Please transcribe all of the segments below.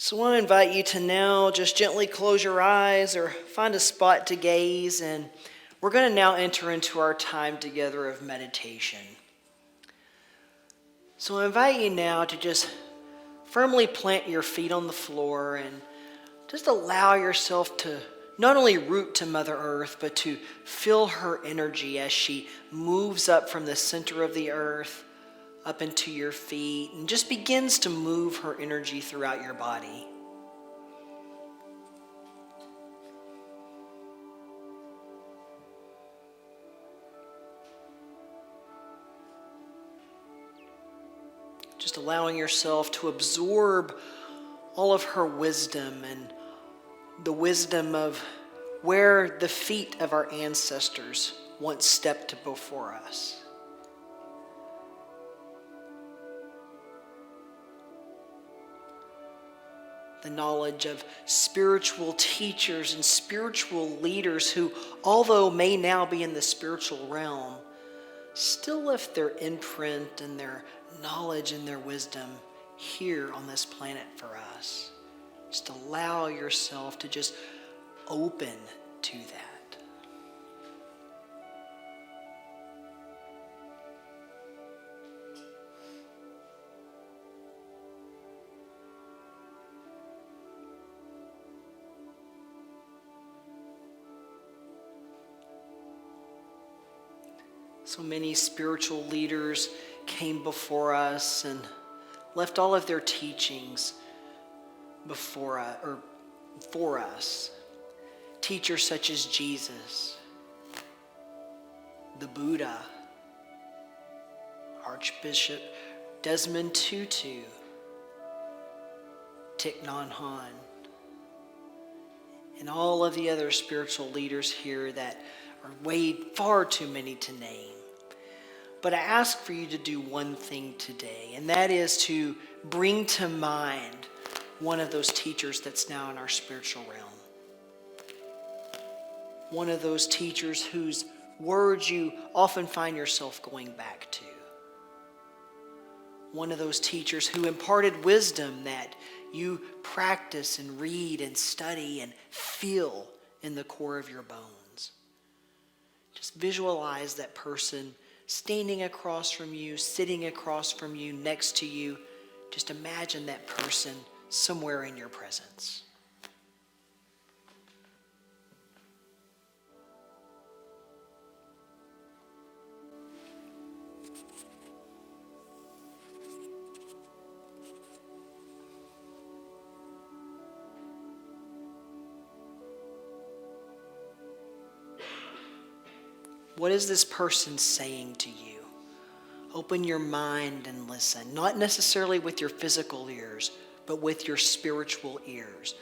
So I want to invite you to now just gently close your eyes or find a spot to gaze, and we're going to now enter into our time together of meditation. So I invite you now to just firmly plant your feet on the floor and just allow yourself to not only root to Mother Earth, but to feel her energy as she moves up from the center of the earth up into your feet and just begins to move her energy throughout your body. Just allowing yourself to absorb all of her wisdom and the wisdom of where the feet of our ancestors once stepped before us. The knowledge of spiritual teachers and spiritual leaders who, although may now be in the spiritual realm, still left their imprint and their knowledge and their wisdom here on this planet for us. Just allow yourself to just open to that. So many spiritual leaders came before us and left all of their teachings for us. Teachers such as Jesus, the Buddha, Archbishop Desmond Tutu, Thich Nhat Hanh, and all of the other spiritual leaders here that are way far too many to name. But I ask for you to do one thing today, and that is to bring to mind one of those teachers that's now in our spiritual realm. One of those teachers whose words you often find yourself going back to. One of those teachers who imparted wisdom that you practice and read and study and feel in the core of your bones. Just visualize that person standing across from you, sitting across from you, next to you. Just imagine that person somewhere in your presence. What is this person saying to you? Open your mind and listen, not necessarily with your physical ears, but with your spiritual ears.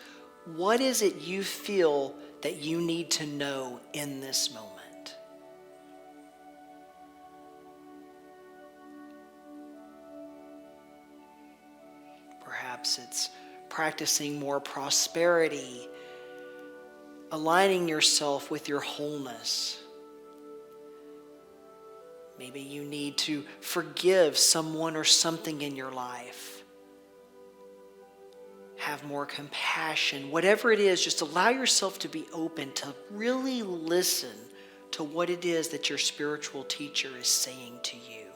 What is it you feel that you need to know in this moment? Perhaps it's practicing more prosperity, aligning yourself with your wholeness. Maybe you need to forgive someone or something in your life. Have more compassion. Whatever it is, just allow yourself to be open to really listen to what it is that your spiritual teacher is saying to you.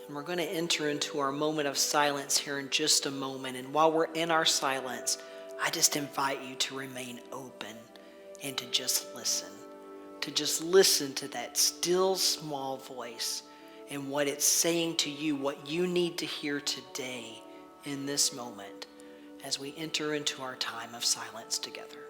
And we're going to enter into our moment of silence here in just a moment. And while we're in our silence, I just invite you to remain open and to just listen. To just listen to that still small voice and what it's saying to you, what you need to hear today in this moment as we enter into our time of silence together.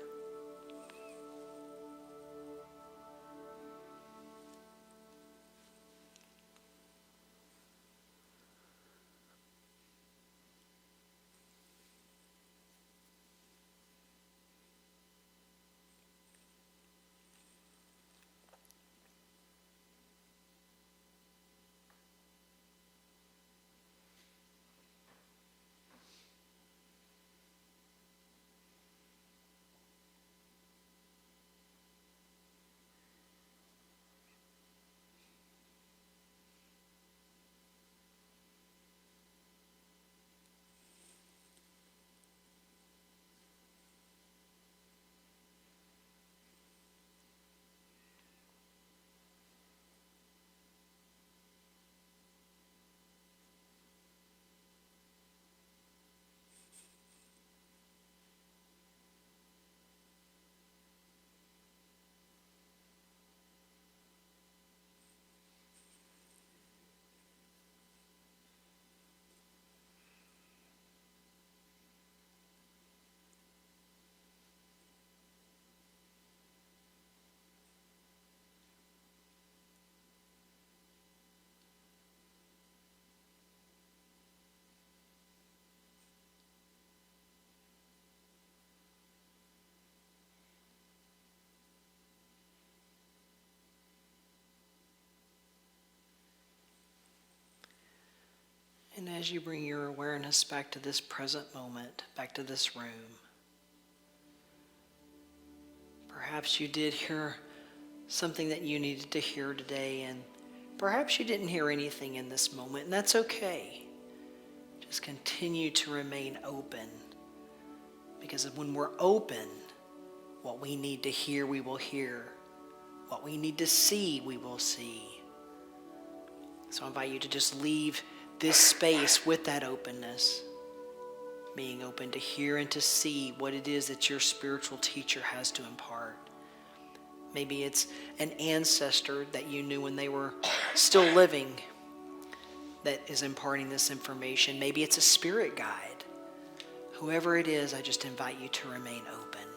And as you bring your awareness back to this present moment, back to this room, perhaps you did hear something that you needed to hear today, and perhaps you didn't hear anything in this moment, and that's okay. Just continue to remain open, because when we're open, what we need to hear, we will hear. What we need to see, we will see. So I invite you to just leave this space with that openness, being open to hear and to see what it is that your spiritual teacher has to impart. Maybe it's an ancestor that you knew when they were still living that is imparting this information. Maybe it's a spirit guide. Whoever it is, I just invite you to remain open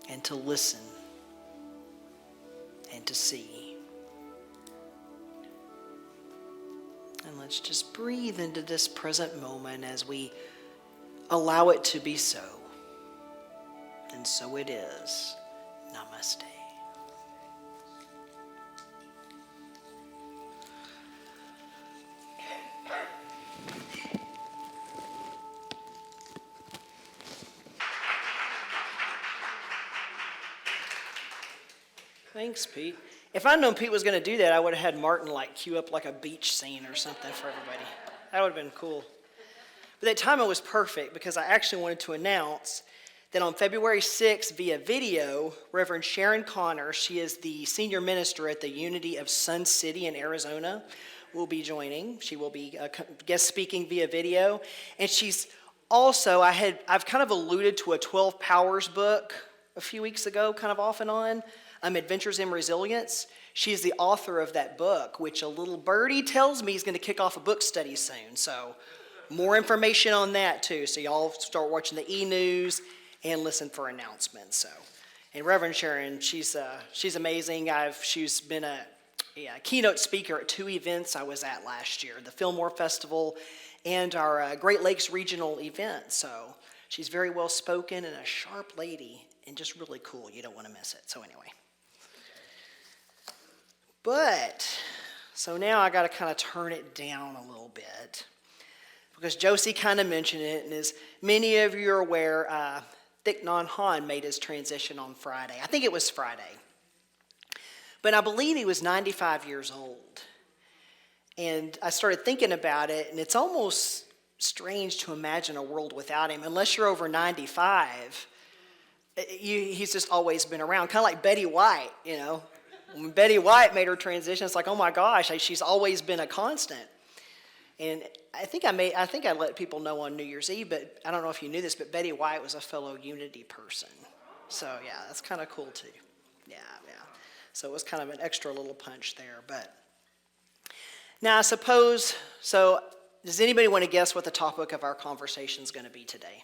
and to listen and to see. And let's just breathe into this present moment as we allow it to be so. And so it is. Namaste. Thanks, Pete. If I'd known Pete was going to do that, I would have had Martin cue up a beach scene or something for everybody. That would have been cool. But that timing was perfect because I actually wanted to announce that on February 6th via video, Reverend Sharon Connor, she is the senior minister at the Unity of Sun City in Arizona, will be joining. She will be guest speaking via video. And she's also, I've kind of alluded to a 12 Powers book a few weeks ago, kind of off and on. Adventures in Resilience. She's the author of that book, which a little birdie tells me is going to kick off a book study soon. So more information on that too. So y'all start watching the e-news and listen for announcements. So, and Reverend Sharon, she's amazing. She's been a keynote speaker at 2 events I was at last year, the Fillmore Festival and our Great Lakes Regional event. So she's very well spoken and a sharp lady and just really cool. You don't want to miss it. So anyway. But, so now I got to kind of turn it down a little bit because Josie kind of mentioned it, and as many of you are aware, Thich Nhat Hanh made his transition on Friday. I think it was Friday. But I believe he was 95 years old. And I started thinking about it, and it's almost strange to imagine a world without him. Unless you're over 95, he's just always been around, kind of like Betty White, you know. When Betty White made her transition, it's like, oh my gosh, she's always been a constant. And I think I let people know on New Year's Eve, but I don't know if you knew this, but Betty White was a fellow Unity person. So yeah, that's kind of cool too. Yeah. So it was kind of an extra little punch there. But now I suppose, so does anybody want to guess what the topic of our conversation is going to be today?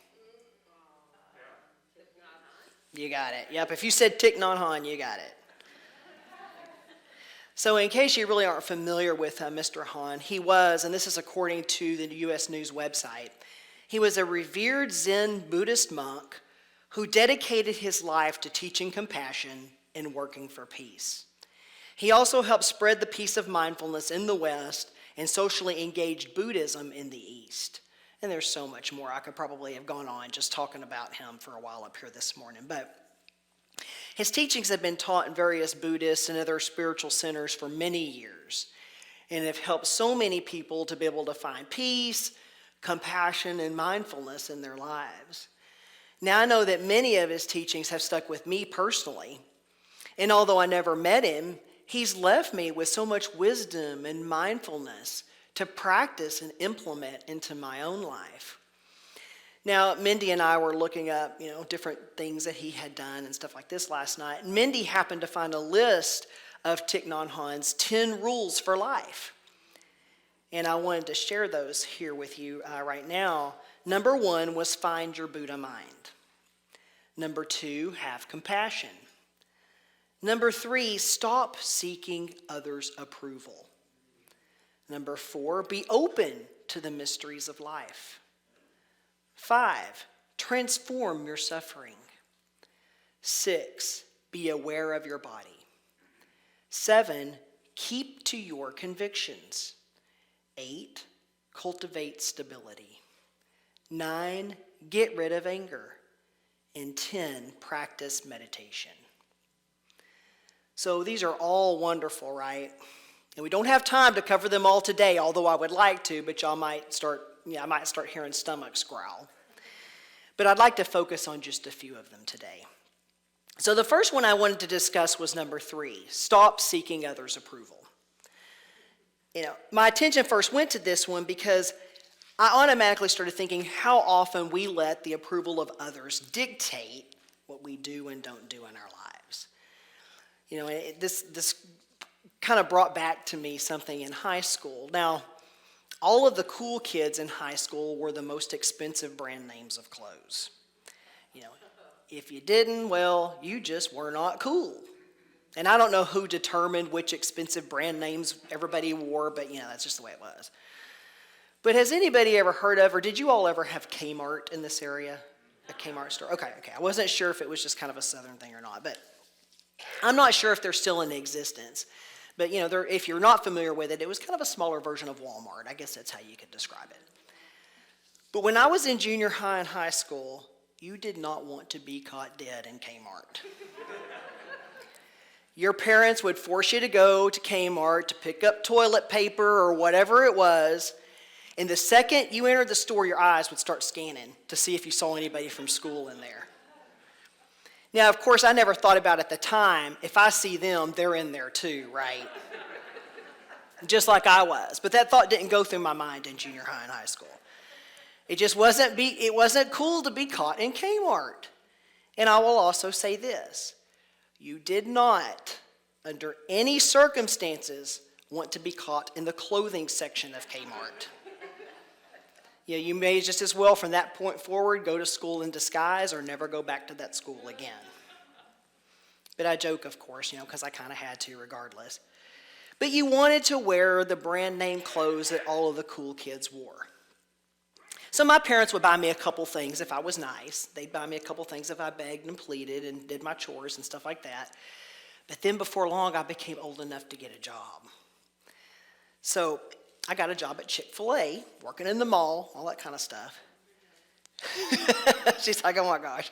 You got it. Yep, if you said Thich Nhat Hanh, you got it. So in case you really aren't familiar with Mr. Hanh, he was, and this is according to the U.S. News website, he was a revered Zen Buddhist monk who dedicated his life to teaching compassion and working for peace. He also helped spread the peace of mindfulness in the West and socially engaged Buddhism in the East. And there's so much more. I could probably have gone on just talking about him for a while up here this morning, but his teachings have been taught in various Buddhist and other spiritual centers for many years and have helped so many people to be able to find peace, compassion, and mindfulness in their lives. Now, I know that many of his teachings have stuck with me personally, and although I never met him, he's left me with so much wisdom and mindfulness to practice and implement into my own life. Now, Mindy and I were looking up, different things that he had done and stuff like this last night. And Mindy happened to find a list of Thich Nhat Hanh's 10 rules for life. And I wanted to share those here with you right now. Number 1 was find your Buddha mind. Number 2, have compassion. Number 3, stop seeking others' approval. Number 4, be open to the mysteries of life. 5, transform your suffering. 6, be aware of your body. 7, keep to your convictions. 8, cultivate stability. 9, get rid of anger. And 10, practice meditation. So these are all wonderful, right? And we don't have time to cover them all today, although I would like to, but I might start hearing stomachs growl. But I'd like to focus on just a few of them today. So the first one I wanted to discuss was number 3, stop seeking others' approval. My attention first went to this one because I automatically started thinking how often we let the approval of others dictate what we do and don't do in our lives. This kind of brought back to me something in high school. Now, all of the cool kids in high school wore the most expensive brand names of clothes. If you didn't, well, you just were not cool. And I don't know who determined which expensive brand names everybody wore, but that's just the way it was. But has anybody ever heard of, or did you all ever have Kmart in this area? A Kmart store? Okay. I wasn't sure if it was just kind of a southern thing or not, but I'm not sure if they're still in existence. But if you're not familiar with it, it was kind of a smaller version of Walmart. I guess that's how you could describe it. But when I was in junior high and high school, you did not want to be caught dead in Kmart. Your parents would force you to go to Kmart to pick up toilet paper or whatever it was, and the second you entered the store, your eyes would start scanning to see if you saw anybody from school in there. Now, of course, I never thought about at the time, if I see them, they're in there too, right? Just like I was. But that thought didn't go through my mind in junior high and high school. It wasn't cool to be caught in Kmart. And I will also say this. You did not, under any circumstances, want to be caught in the clothing section of Kmart. You may just as well from that point forward go to school in disguise or never go back to that school again. But I joke, of course, because I kind of had to regardless. But you wanted to wear the brand name clothes that all of the cool kids wore. So my parents would buy me a couple things if I was nice. They'd buy me a couple things if I begged and pleaded and did my chores and stuff like that. But then before long, I became old enough to get a job. So I got a job at Chick-fil-A, working in the mall, all that kind of stuff. She's like, oh my gosh.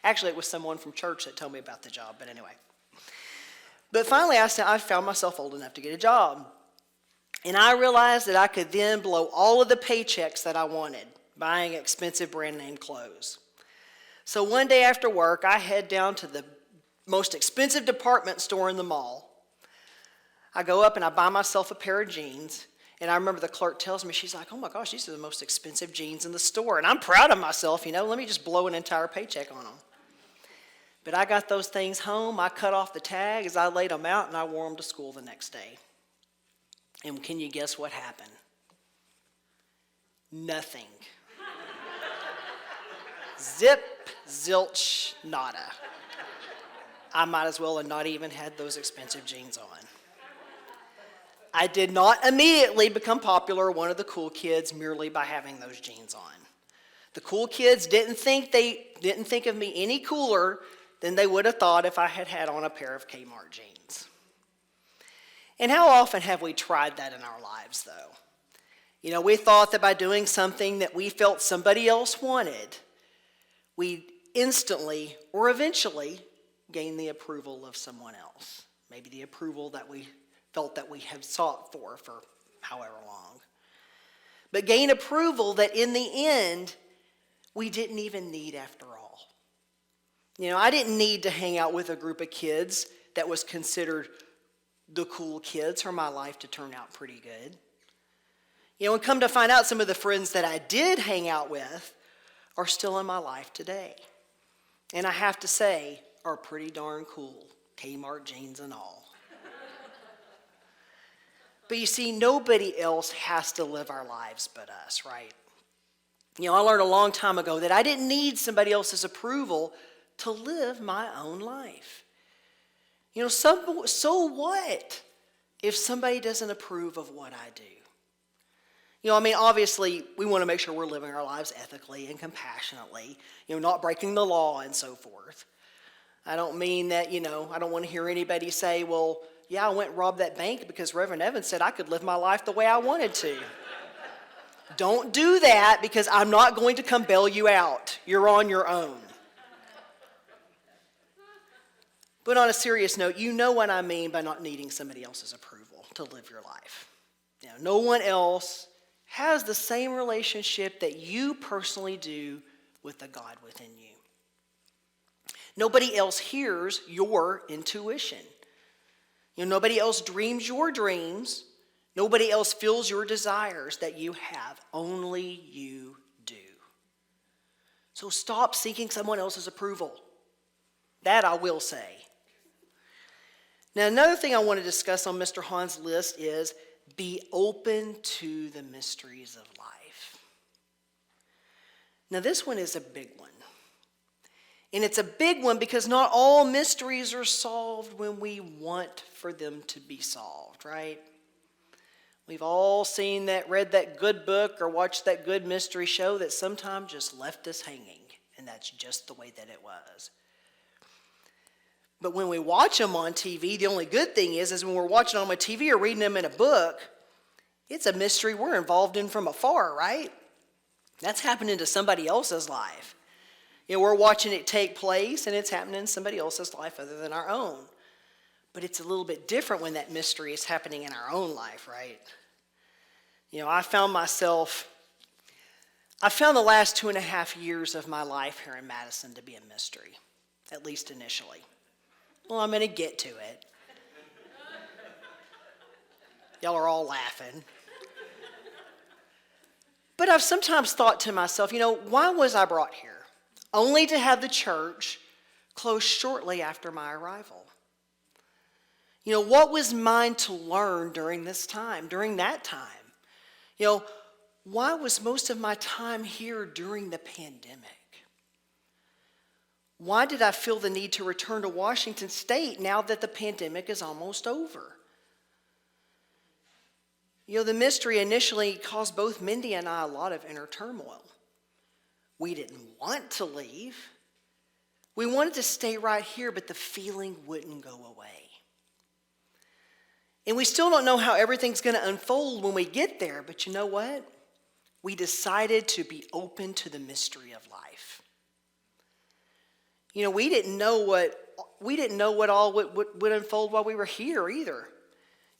Actually, it was someone from church that told me about the job, but anyway. But finally, I found myself old enough to get a job. And I realized that I could then blow all of the paychecks that I wanted buying expensive brand name clothes. So one day after work, I head down to the most expensive department store in the mall. I go up and I buy myself a pair of jeans. And I remember the clerk tells me, she's like, oh my gosh, these are the most expensive jeans in the store. And I'm proud of myself, let me just blow an entire paycheck on them. But I got those things home, I cut off the tag as I laid them out, and I wore them to school the next day. And can you guess what happened? Nothing. Zip, zilch, nada. I might as well have not even had those expensive jeans on. I did not immediately become popular, one of the cool kids, merely by having those jeans on. The cool kids didn't think of me any cooler than they would have thought if I had had on a pair of Kmart jeans. And how often have we tried that in our lives, though? We thought that by doing something that we felt somebody else wanted, we'd instantly or eventually gain the approval of someone else. Maybe the approval that we felt that we have sought for however long. But gain approval that in the end, we didn't even need after all. I didn't need to hang out with a group of kids that was considered the cool kids for my life to turn out pretty good. And come to find out, some of the friends that I did hang out with are still in my life today. And I have to say, are pretty darn cool, Kmart jeans and all. But you see, nobody else has to live our lives but us, right? I learned a long time ago that I didn't need somebody else's approval to live my own life. So what if somebody doesn't approve of what I do? Obviously, we want to make sure we're living our lives ethically and compassionately, not breaking the law and so forth. I don't mean that, I don't want to hear anybody say, well, yeah, I went and robbed that bank because Reverend Evin said I could live my life the way I wanted to. Don't do that because I'm not going to come bail you out. You're on your own. But on a serious note, you know what I mean by not needing somebody else's approval to live your life. You know, no one else has the same relationship that you personally do with the God within you. Nobody else hears your intuition. You know, nobody else dreams your dreams. Nobody else feels your desires that you have. Only you do. So stop seeking someone else's approval. That I will say. Now, another thing I want to discuss on Mr. Hahn's list is be open to the mysteries of life. Now, this one is a big one. And it's a big one because not all mysteries are solved when we want for them to be solved, right? We've all seen that, read that good book or watched that good mystery show that sometimes just left us hanging. And that's just the way that it was. But when we watch them on TV, the only good thing is when we're watching them on TV or reading them in a book, it's a mystery we're involved in from afar, right? That's happening to somebody else's life. You know, we're watching it take place, and it's happening in somebody else's life other than our own. But it's a little bit different when that mystery is happening in our own life, right? You know, I found the last 2.5 years of my life here in Madison to be a mystery, at least initially. Well, I'm going to get to it. Y'all are all laughing. But I've sometimes thought to myself, you know, why was I brought here? Only to have the church close shortly after my arrival. You know, what was mine to learn during this time, during that time? You know, why was most of my time here during the pandemic? Why did I feel the need to return to Washington State now that the pandemic is almost over? You know, the mystery initially caused both Mindy and I a lot of inner turmoil. We didn't want to leave. We wanted to stay right here, but the feeling wouldn't go away. And we still don't know how everything's going to unfold when we get there, but you know what? We decided to be open to the mystery of life. You know, we didn't know what all would unfold while we were here either.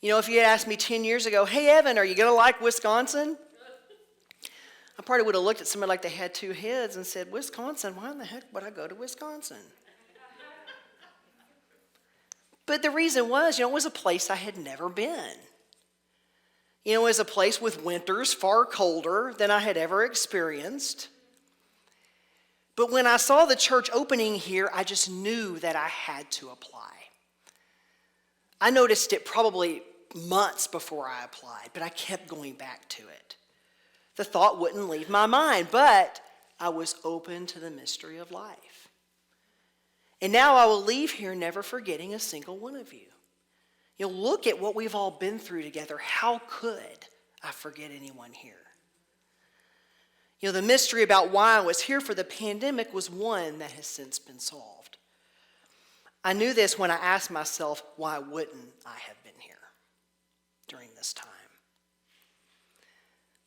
You know, if you had asked me 10 years ago, hey, Evan, are you going to like Wisconsin? I probably would have looked at somebody like they had two heads and said, Wisconsin, why in the heck would I go to Wisconsin? But the reason was, you know, it was a place I had never been. You know, it was a place with winters far colder than I had ever experienced. But when I saw the church opening here, I just knew that I had to apply. I noticed it probably months before I applied, but I kept going back to it. The thought wouldn't leave my mind, but I was open to the mystery of life. And now I will leave here never forgetting a single one of you. You know, look at what we've all been through together. How could I forget anyone here? You know, the mystery about why I was here for the pandemic was one that has since been solved. I knew this when I asked myself, why wouldn't I have been here during this time?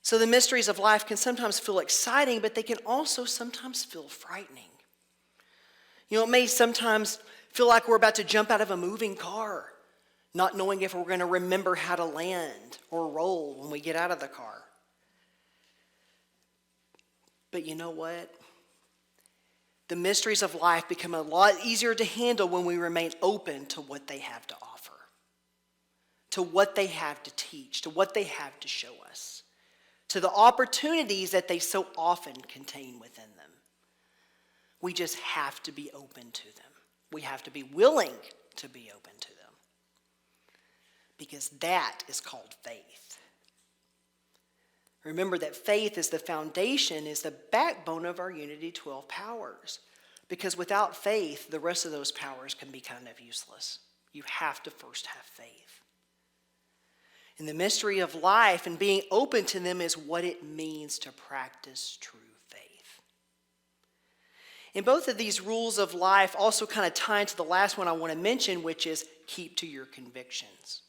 So the mysteries of life can sometimes feel exciting, but they can also sometimes feel frightening. You know, it may sometimes feel like we're about to jump out of a moving car, not knowing if we're going to remember how to land or roll when we get out of the car. But you know what? The mysteries of life become a lot easier to handle when we remain open to what they have to offer, to what they have to teach, to what they have to show us, to the opportunities that they so often contain within them. We just have to be open to them. We have to be willing to be open to them. Because that is called faith. Remember that faith is the foundation, is the backbone of our Unity 12 powers. Because without faith, the rest of those powers can be kind of useless. You have to first have faith. And the mystery of life and being open to them is what it means to practice true faith. And both of these rules of life also kind of tie into the last one I want to mention, which is keep to your convictions.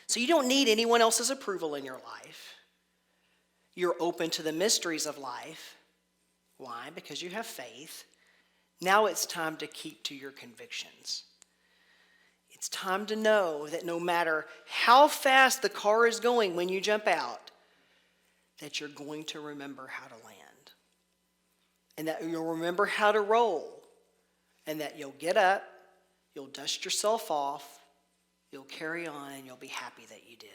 So you don't need anyone else's approval in your life. You're open to the mysteries of life. Why? Because you have faith. Now it's time to keep to your convictions. It's time to know that no matter how fast the car is going when you jump out, that you're going to remember how to land. And that you'll remember how to roll. And that you'll get up, you'll dust yourself off, you'll carry on, and you'll be happy that you did.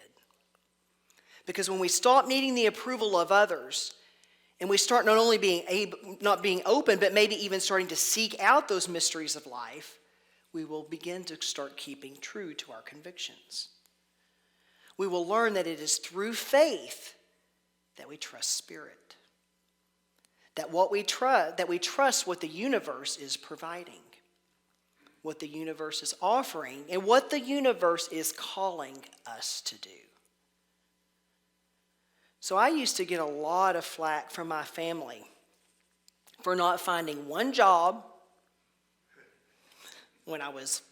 Because when we stop needing the approval of others, and we start not only not being open, but maybe even starting to seek out those mysteries of life, we will begin to start keeping true to our convictions. We will learn that it is through faith that we trust Spirit. That we trust what the universe is providing, what the universe is offering, and what the universe is calling us to do. So I used to get a lot of flack from my family for not finding one job when I was,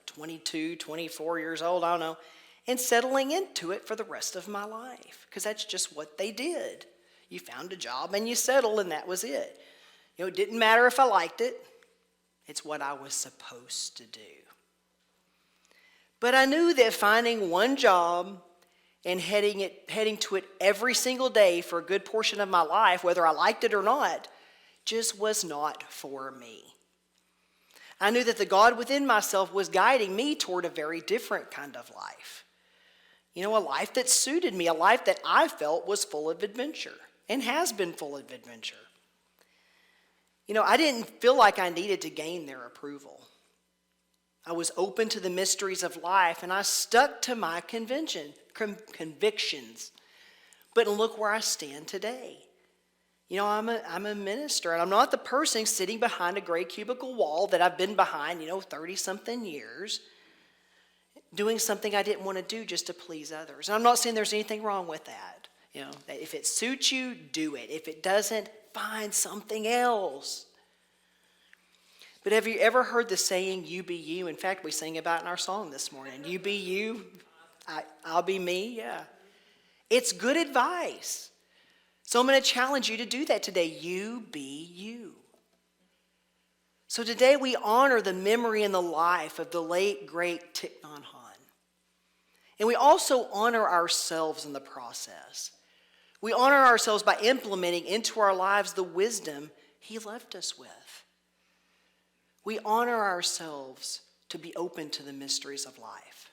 22, 24 years old, I don't know, and settling into it for the rest of my life, because that's just what they did. You found a job and you settled, and that was it. It didn't matter if I liked it. It's what I was supposed to do. But I knew that finding one job and heading to it every single day for a good portion of my life, whether I liked it or not, just was not for me. I knew that the God within myself was guiding me toward a very different kind of life. A life that suited me, a life that I felt was full of adventure and has been full of adventure. I didn't feel like I needed to gain their approval. I was open to the mysteries of life, and I stuck to my convictions. But look where I stand today. I'm a minister, and I'm not the person sitting behind a gray cubicle wall that I've been behind, 30-something years, doing something I didn't want to do just to please others. And I'm not saying there's anything wrong with that. That if it suits you, do it. If it doesn't, find something else. But have you ever heard the saying, you be you? In fact, we sang about it in our song this morning. You be you, I'll be me. Yeah. It's good advice. So I'm going to challenge you to do that today. You be you. So today we honor the memory and the life of the late, great Thich Nhat Hanh. And we also honor ourselves in the process. We honor ourselves by implementing into our lives the wisdom he left us with. We honor ourselves to be open to the mysteries of life.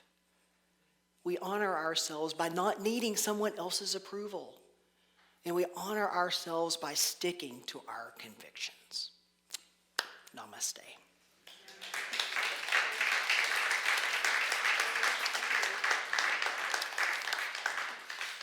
We honor ourselves by not needing someone else's approval. And we honor ourselves by sticking to our convictions. Namaste.